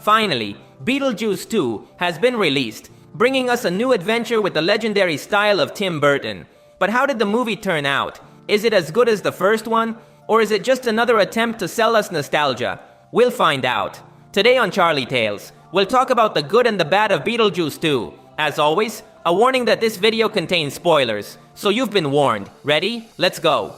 Finally, Beetlejuice 2 has been released, bringing us a new adventure with the legendary style of Tim Burton. But how did the movie turn out? Is it as good as the first one? Or is it just another attempt to sell us nostalgia? We'll find out. Today on Charlie Tales, we'll talk about the good and the bad of Beetlejuice 2. As always, a warning that this video contains spoilers, so you've been warned. Ready? Let's go.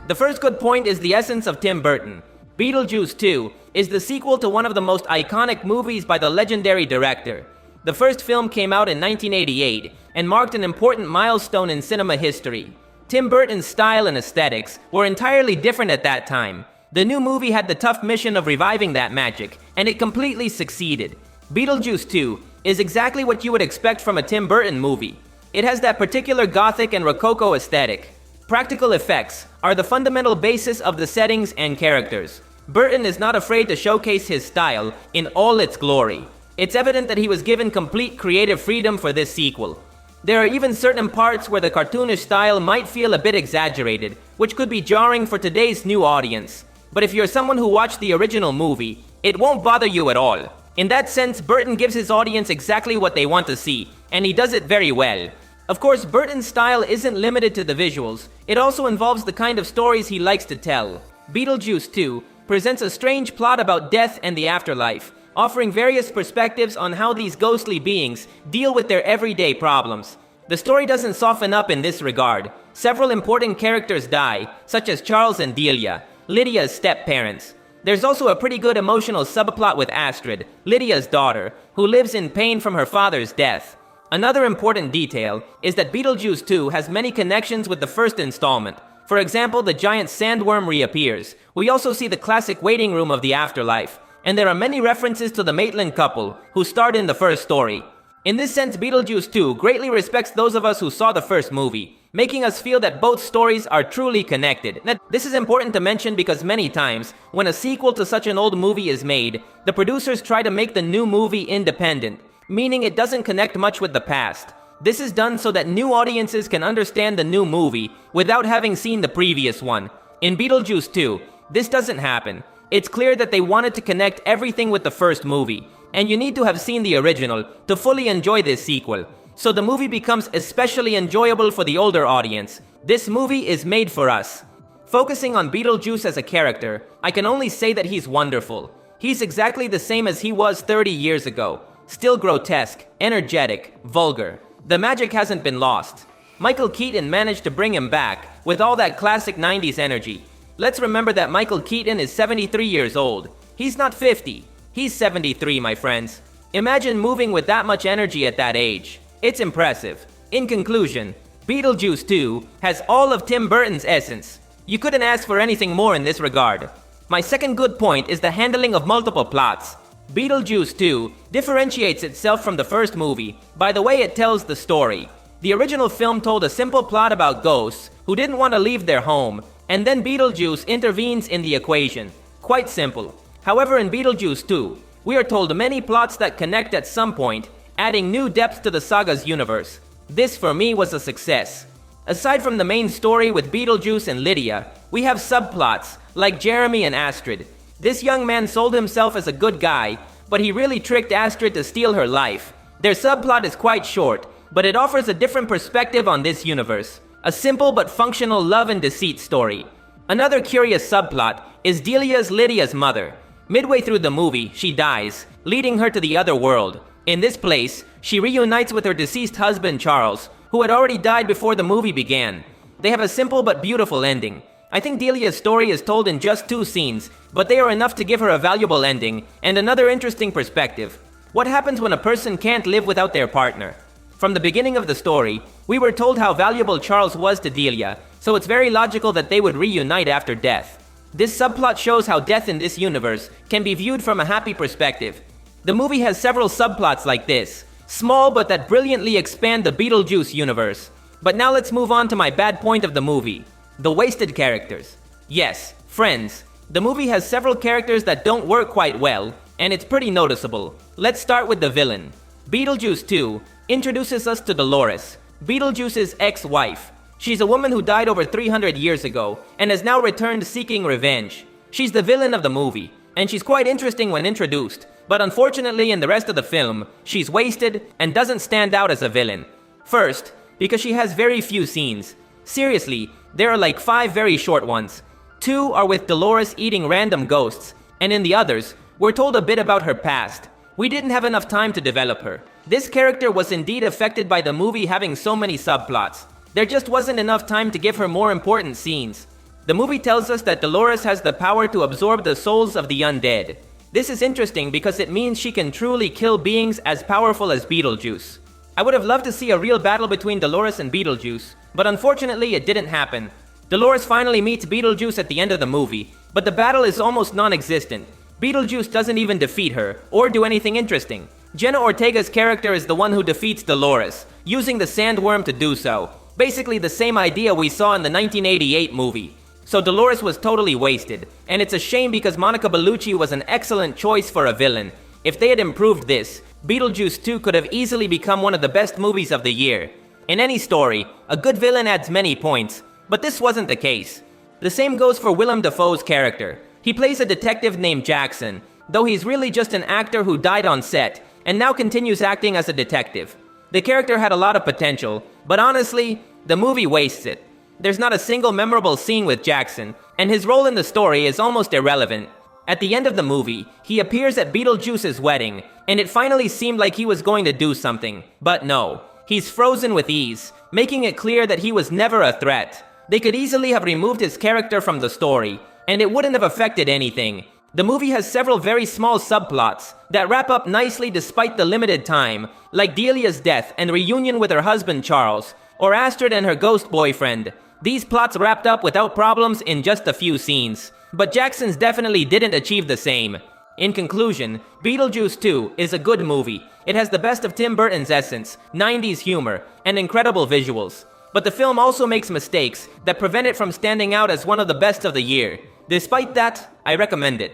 The first good point is the essence of Tim Burton. Beetlejuice 2 is the sequel to one of the most iconic movies by the legendary director. The first film came out in 1988 and marked an important milestone in cinema history. Tim Burton's style and aesthetics were entirely different at that time. The new movie had the tough mission of reviving that magic, and it completely succeeded. Beetlejuice 2 is exactly what you would expect from a Tim Burton movie. It has that particular gothic and rococo aesthetic. Practical effects are the fundamental basis of the settings and characters. Burton is not afraid to showcase his style in all its glory. It's evident that he was given complete creative freedom for this sequel. There are even certain parts where the cartoonish style might feel a bit exaggerated, which could be jarring for today's new audience. But if you're someone who watched the original movie, it won't bother you at all. In that sense, Burton gives his audience exactly what they want to see, and he does it very well. Of course, Burton's style isn't limited to the visuals. It also involves the kind of stories he likes to tell. Beetlejuice 2 presents a strange plot about death and the afterlife, offering various perspectives on how these ghostly beings deal with their everyday problems. The story doesn't soften up in this regard. Several important characters die, such as Charles and Delia, Lydia's step-parents. There's also a pretty good emotional subplot with Astrid, Lydia's daughter, who lives in pain from her father's death. Another important detail is that Beetlejuice 2 has many connections with the first installment. For example, the giant sandworm reappears. We also see the classic waiting room of the afterlife. And there are many references to the Maitland couple, who starred in the first story. In this sense, Beetlejuice 2 greatly respects those of us who saw the first movie, making us feel that both stories are truly connected. Now, this is important to mention because many times, when a sequel to such an old movie is made, the producers try to make the new movie independent, meaning it doesn't connect much with the past. This is done so that new audiences can understand the new movie without having seen the previous one. In Beetlejuice 2, this doesn't happen. It's clear that they wanted to connect everything with the first movie, and you need to have seen the original to fully enjoy this sequel. So the movie becomes especially enjoyable for the older audience. This movie is made for us. Focusing on Beetlejuice as a character, I can only say that he's wonderful. He's exactly the same as he was 30 years ago. Still grotesque, energetic, vulgar. The magic hasn't been lost. Michael Keaton managed to bring him back with all that classic 90s energy. Let's remember that Michael Keaton is 73 years old. He's not 50. He's 73, my friends. Imagine moving with that much energy at that age. It's impressive. In conclusion, Beetlejuice 2 has all of Tim Burton's essence. You couldn't ask for anything more in this regard. My second good point is the handling of multiple plots. Beetlejuice 2 differentiates itself from the first movie by the way it tells the story. The original film told a simple plot about ghosts who didn't want to leave their home, and then Beetlejuice intervenes in the equation. Quite simple. However, in Beetlejuice 2, we are told many plots that connect at some point, adding new depth to the saga's universe. This, for me, was a success. Aside from the main story with Beetlejuice and Lydia, we have subplots like Jeremy and Astrid. This young man sold himself as a good guy, but he really tricked Astrid to steal her life. Their subplot is quite short, but it offers a different perspective on this universe. A simple but functional love and deceit story. Another curious subplot is Delia's Lydia's mother. Midway through the movie, she dies, leading her to the other world. In this place, she reunites with her deceased husband Charles, who had already died before the movie began. They have a simple but beautiful ending. I think Delia's story is told in just 2 scenes, but they are enough to give her a valuable ending and another interesting perspective. What happens when a person can't live without their partner? From the beginning of the story, we were told how valuable Charles was to Delia, so it's very logical that they would reunite after death. This subplot shows how death in this universe can be viewed from a happy perspective. The movie has several subplots like this, small but that brilliantly expand the Beetlejuice universe. But now let's move on to my bad point of the movie. The wasted characters. Yes, friends, the movie has several characters that don't work quite well, and it's pretty noticeable. Let's start with the villain. Beetlejuice 2 introduces us to Dolores, Beetlejuice's ex-wife. She's a woman who died over 300 years ago and has now returned seeking revenge. She's the villain of the movie, and she's quite interesting when introduced, but unfortunately in the rest of the film, she's wasted and doesn't stand out as a villain. First, because she has very few scenes. Seriously, there are like 5 very short ones. 2 are with Dolores eating random ghosts, and in the others, we're told a bit about her past. We didn't have enough time to develop her. This character was indeed affected by the movie having so many subplots. There just wasn't enough time to give her more important scenes. The movie tells us that Dolores has the power to absorb the souls of the undead. This is interesting because it means she can truly kill beings as powerful as Beetlejuice. I would have loved to see a real battle between Dolores and Beetlejuice, but unfortunately it didn't happen. Dolores finally meets Beetlejuice at the end of the movie, but the battle is almost non-existent. Beetlejuice doesn't even defeat her, or do anything interesting. Jenna Ortega's character is the one who defeats Dolores, using the sandworm to do so. Basically the same idea we saw in the 1988 movie. So Dolores was totally wasted, and it's a shame because Monica Bellucci was an excellent choice for a villain. If they had improved this, Beetlejuice 2 could have easily become one of the best movies of the year. In any story, a good villain adds many points, but this wasn't the case. The same goes for Willem Dafoe's character. He plays a detective named Jackson, though he's really just an actor who died on set, and now continues acting as a detective. The character had a lot of potential, but honestly, the movie wastes it. There's not a single memorable scene with Jackson, and his role in the story is almost irrelevant. At the end of the movie, he appears at Beetlejuice's wedding, and it finally seemed like he was going to do something, but no. He's frozen with ease, making it clear that he was never a threat. They could easily have removed his character from the story, and it wouldn't have affected anything. The movie has several very small subplots that wrap up nicely despite the limited time, like Delia's death and reunion with her husband Charles, or Astrid and her ghost boyfriend. These plots wrapped up without problems in just a few scenes, but Jackson's definitely didn't achieve the same. In conclusion, Beetlejuice 2 is a good movie. It has the best of Tim Burton's essence, 90s humor, and incredible visuals. But the film also makes mistakes that prevent it from standing out as one of the best of the year. Despite that, I recommend it.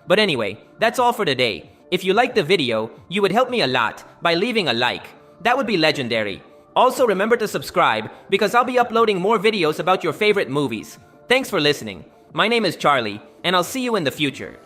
But anyway, that's all for today. If you liked the video, you would help me a lot by leaving a like. That would be legendary. Also remember to subscribe because I'll be uploading more videos about your favorite movies. Thanks for listening. My name is Charlie, and I'll see you in the future.